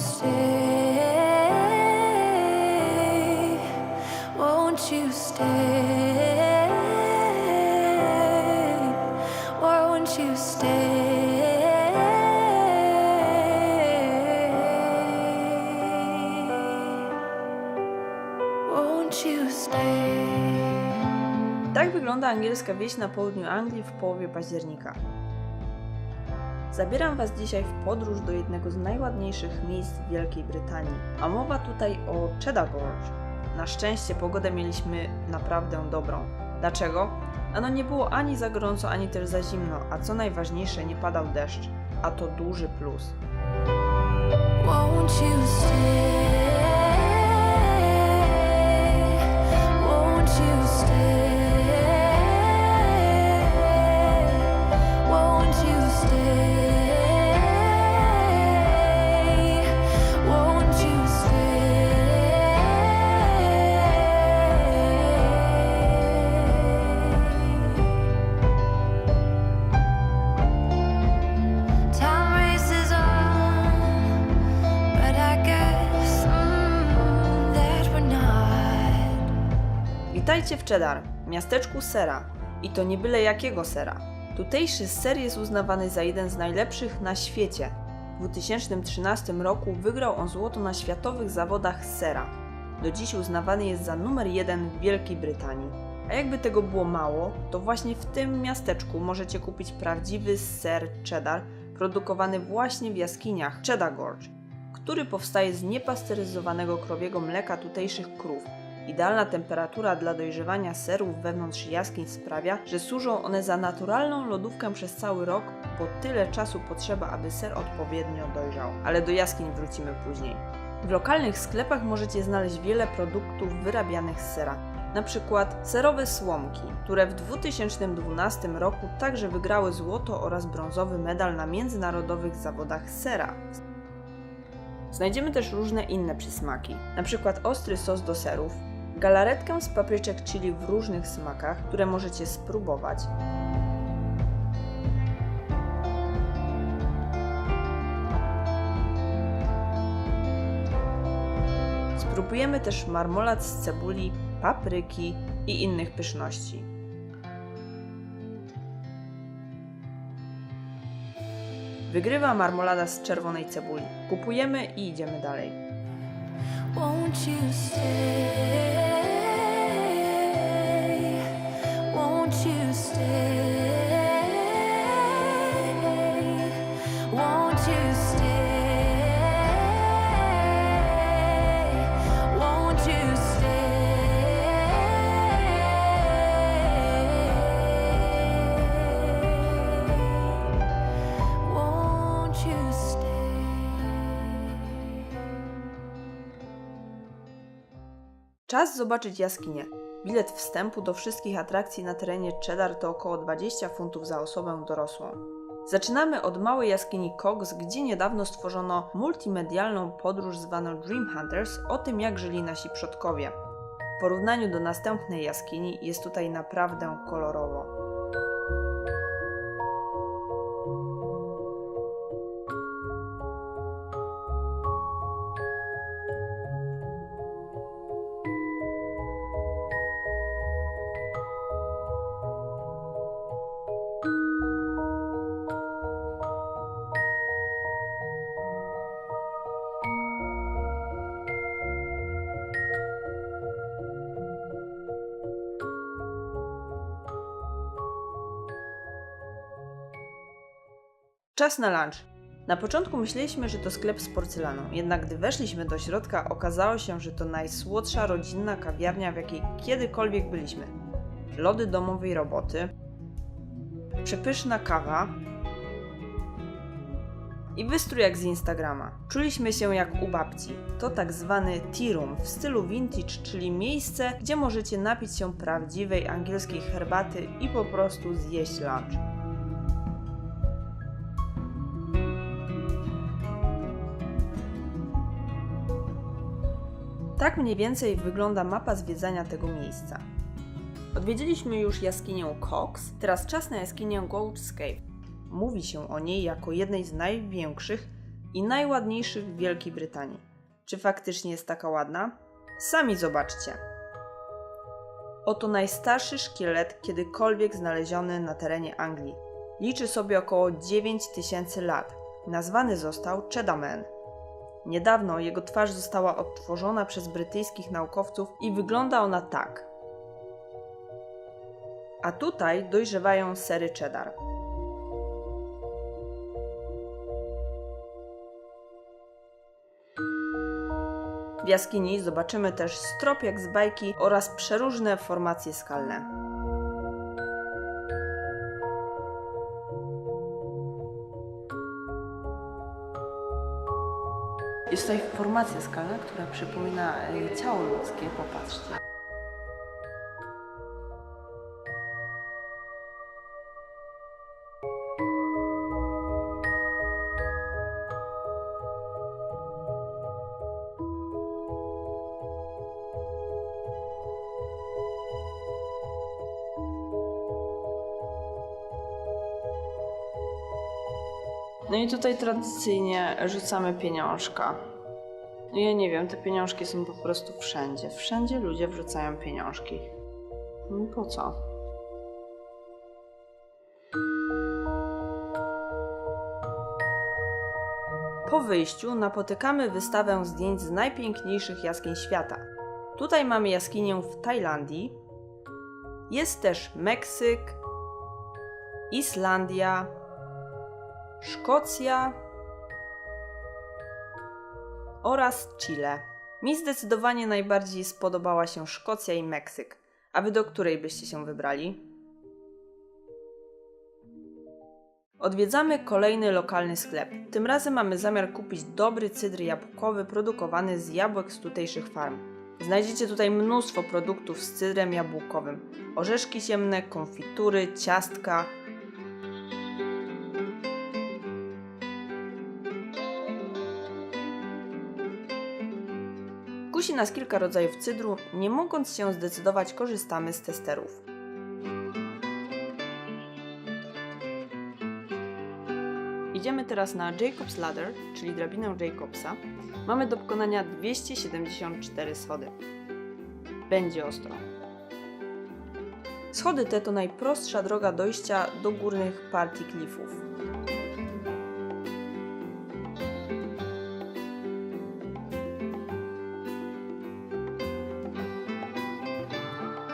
stay? Won't you stay? Why won't you stay? Won't you stay? Tak wygląda angielska wieś na południu Anglii w połowie października. Zabieram Was dzisiaj w podróż do jednego z najładniejszych miejsc w Wielkiej Brytanii, a mowa tutaj o Cheddar Gorge. Na szczęście pogodę mieliśmy naprawdę dobrą. Dlaczego? Ano nie było ani za gorąco, ani też za zimno, a co najważniejsze, nie padał deszcz, a to duży plus. Won't you stay? Won't you stay? Won't you stay? Won't you stay? Time races on, but I guess that we're not. Witajcie w Cheddar, miasteczku sera. I to nie byle jakiego sera. Tutejszy ser jest uznawany za jeden z najlepszych na świecie. W 2013 roku wygrał on złoto na światowych zawodach sera. Do dziś uznawany jest za numer 1 w Wielkiej Brytanii. A jakby tego było mało, to właśnie w tym miasteczku możecie kupić prawdziwy ser cheddar produkowany właśnie w jaskiniach Cheddar Gorge, który powstaje z niepasteryzowanego krowiego mleka tutejszych krów. Idealna temperatura dla dojrzewania serów wewnątrz jaskiń sprawia, że służą one za naturalną lodówkę przez cały rok, bo tyle czasu potrzeba, aby ser odpowiednio dojrzał. Ale do jaskiń wrócimy później. W lokalnych sklepach możecie znaleźć wiele produktów wyrabianych z sera. Na przykład serowe słomki, które w 2012 roku także wygrały złoto oraz brązowy medal na międzynarodowych zawodach sera. Znajdziemy też różne inne przysmaki, na przykład ostry sos do serów, galaretkę z papryczek chili w różnych smakach, które możecie spróbować. Spróbujemy też marmolad z cebuli, papryki i innych pyszności. Wygrywa marmolada z czerwonej cebuli. Kupujemy i idziemy dalej. Won't you stay? Won't you stay? Won't you stay? Won't you stay? Won't you stay? Czas zobaczyć jaskinię. Bilet wstępu do wszystkich atrakcji na terenie Cheddar to około 20 funtów za osobę dorosłą. Zaczynamy od małej jaskini Cox, gdzie niedawno stworzono multimedialną podróż zwaną Dream Hunters o tym, jak żyli nasi przodkowie. W porównaniu do następnej jaskini jest tutaj naprawdę kolorowo. Czas na lunch. Na początku myśleliśmy, że to sklep z porcelaną, jednak gdy weszliśmy do środka, okazało się, że to najsłodsza rodzinna kawiarnia, w jakiej kiedykolwiek byliśmy. Lody domowej roboty, przepyszna kawa i wystrój jak z Instagrama. Czuliśmy się jak u babci. To tak zwany tea room w stylu vintage, czyli miejsce, gdzie możecie napić się prawdziwej angielskiej herbaty i po prostu zjeść lunch. Tak mniej więcej wygląda mapa zwiedzania tego miejsca. Odwiedziliśmy już jaskinię Cox, teraz czas na jaskinię Goat's Cave. Mówi się o niej jako jednej z największych, i najładniejszych w Wielkiej Brytanii. Czy faktycznie jest taka ładna? Sami zobaczcie. Oto najstarszy szkielet kiedykolwiek znaleziony na terenie Anglii. Liczy sobie około 9000 lat. Nazwany został Chedaman. Niedawno jego twarz została odtworzona przez brytyjskich naukowców i wygląda ona tak. A tutaj dojrzewają sery cheddar. W jaskini zobaczymy też strop jak z bajki oraz przeróżne formacje skalne. Jest tutaj formacja skalna, która przypomina ciało ludzkie, popatrzcie. No i tutaj tradycyjnie rzucamy pieniążka. No ja nie wiem, te pieniążki są po prostu wszędzie. Wszędzie ludzie wrzucają pieniążki. No po co? Po wyjściu napotykamy wystawę zdjęć z najpiękniejszych jaskiń świata. Tutaj mamy jaskinię w Tajlandii. Jest też Meksyk, Islandia, Szkocja oraz Chile. Mi zdecydowanie najbardziej spodobała się Szkocja i Meksyk. A wy do której byście się wybrali? Odwiedzamy kolejny lokalny sklep. Tym razem mamy zamiar kupić dobry cydr jabłkowy produkowany z jabłek z tutejszych farm. Znajdziecie tutaj mnóstwo produktów z cydrem jabłkowym. Orzeszki ciemne, konfitury, ciastka. Kusi nas kilka rodzajów cydru, nie mogąc się zdecydować, korzystamy z testerów. Idziemy teraz na Jacob's Ladder, czyli drabinę Jacobsa. Mamy do pokonania 274 schody. Będzie ostro. Schody te to najprostsza droga dojścia do górnych partii klifów.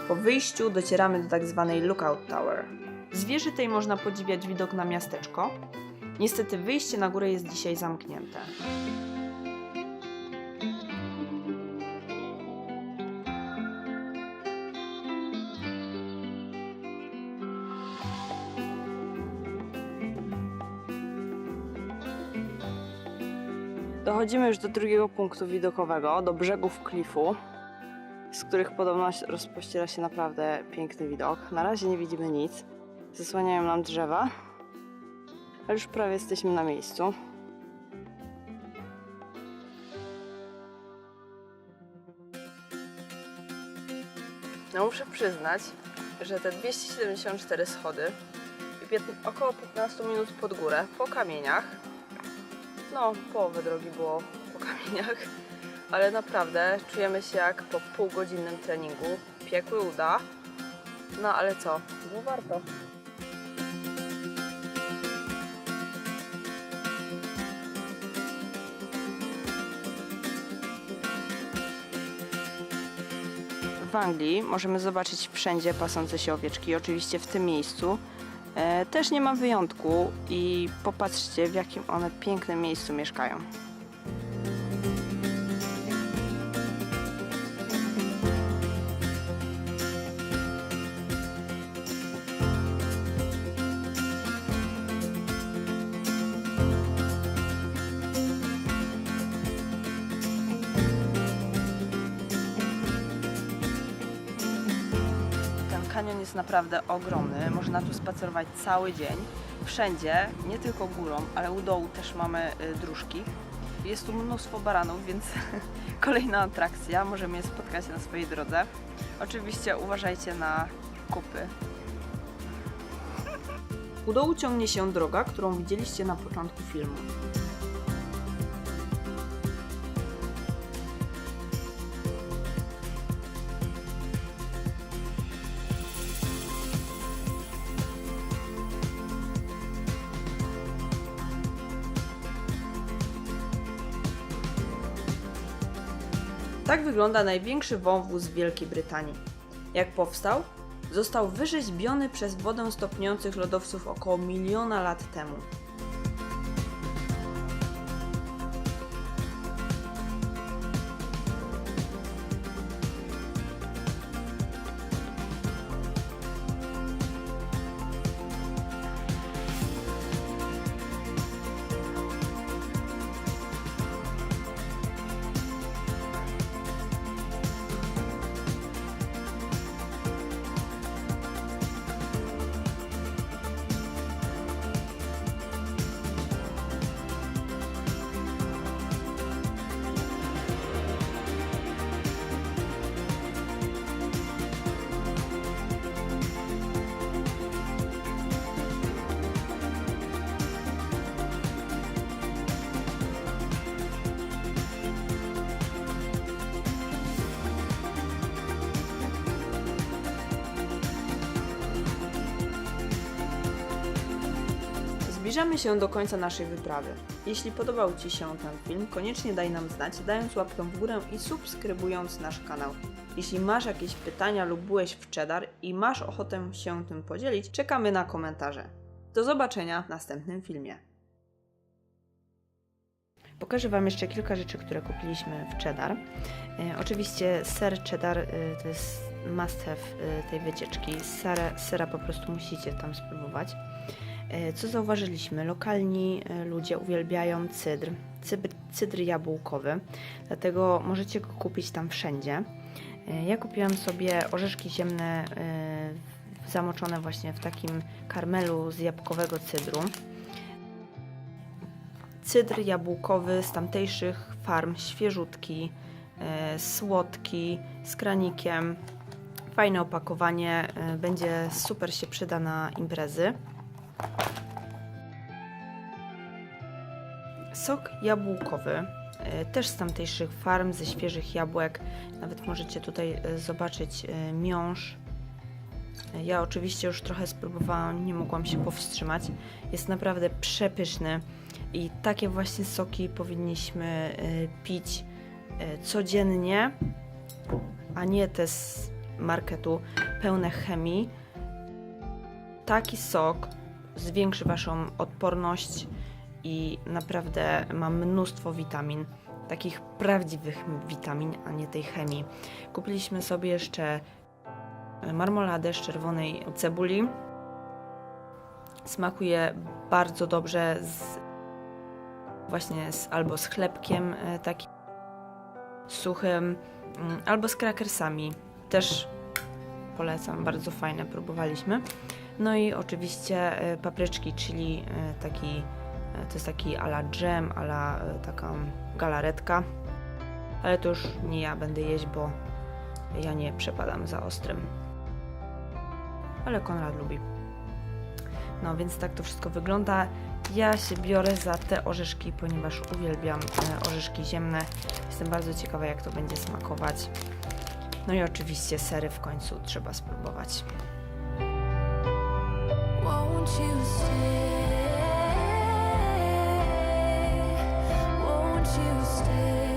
Po wyjściu docieramy do tak zwanej Lookout Tower. Z wieży tej można podziwiać widok na miasteczko. Niestety wyjście na górę jest dzisiaj zamknięte. Dochodzimy już do drugiego punktu widokowego, do brzegów klifu, z których podobno rozpościera się naprawdę piękny widok. Na razie nie widzimy nic. Zasłaniają nam drzewa, ale już prawie jesteśmy na miejscu. No muszę przyznać, że te 274 schody i około 15 minut pod górę, po kamieniach. No, połowę drogi było po kamieniach, ale naprawdę czujemy się jak po półgodzinnym treningu. Piekły uda, no ale co, było warto. W Anglii możemy zobaczyć wszędzie pasące się owieczki, oczywiście w tym miejscu też nie ma wyjątku i popatrzcie, w jakim one pięknym miejscu mieszkają. Kanion jest naprawdę ogromny, można tu spacerować cały dzień, wszędzie, nie tylko górą, ale u dołu też mamy dróżki. Jest tu mnóstwo baranów, więc kolejna atrakcja, możemy je spotkać na swojej drodze. Oczywiście uważajcie na kupy. U dołu ciągnie się droga, którą widzieliście na początku filmu. Tak wygląda największy wąwóz w Wielkiej Brytanii. Jak powstał? Został wyrzeźbiony przez wodę stopniujących lodowców około 1 miliona lat temu. Zbliżamy się do końca naszej wyprawy. Jeśli podobał Ci się ten film, koniecznie daj nam znać, dając łapkę w górę i subskrybując nasz kanał. Jeśli masz jakieś pytania lub byłeś w Cheddar i masz ochotę się tym podzielić, czekamy na komentarze. Do zobaczenia w następnym filmie. Pokażę Wam jeszcze kilka rzeczy, które kupiliśmy w Cheddar. Oczywiście ser cheddar to jest must have tej wycieczki. Sera po prostu musicie tam spróbować. Co zauważyliśmy? Lokalni ludzie uwielbiają cydr jabłkowy, dlatego możecie go kupić tam wszędzie. Ja kupiłam sobie orzeszki ziemne zamoczone właśnie w takim karmelu z jabłkowego cydru. Cydr jabłkowy z tamtejszych farm, świeżutki, słodki, z kranikiem. Fajne opakowanie, będzie super się przyda na imprezy. Sok jabłkowy, też z tamtejszych farm, ze świeżych jabłek. Nawet możecie tutaj zobaczyć miąższ. Ja oczywiście już trochę spróbowałam, nie mogłam się powstrzymać. Jest naprawdę przepyszny i takie właśnie soki powinniśmy pić codziennie, a nie te z marketu pełne chemii. Taki sok zwiększy Waszą odporność i naprawdę ma mnóstwo witamin, takich prawdziwych witamin, a nie tej chemii. Kupiliśmy sobie jeszcze marmoladę z czerwonej cebuli. Smakuje bardzo dobrze albo z chlebkiem takim suchym, albo z krakersami. Też polecam, bardzo fajne, próbowaliśmy. No i oczywiście papryczki, czyli to jest taki a la dżem, a la taka galaretka. Ale to już nie ja będę jeść, bo ja nie przepadam za ostrym. Ale Konrad lubi. No więc tak to wszystko wygląda. Ja się biorę za te orzeszki, ponieważ uwielbiam orzeszki ziemne. Jestem bardzo ciekawa, jak to będzie smakować. No i oczywiście sery w końcu trzeba spróbować. Won't you stay? Won't you stay?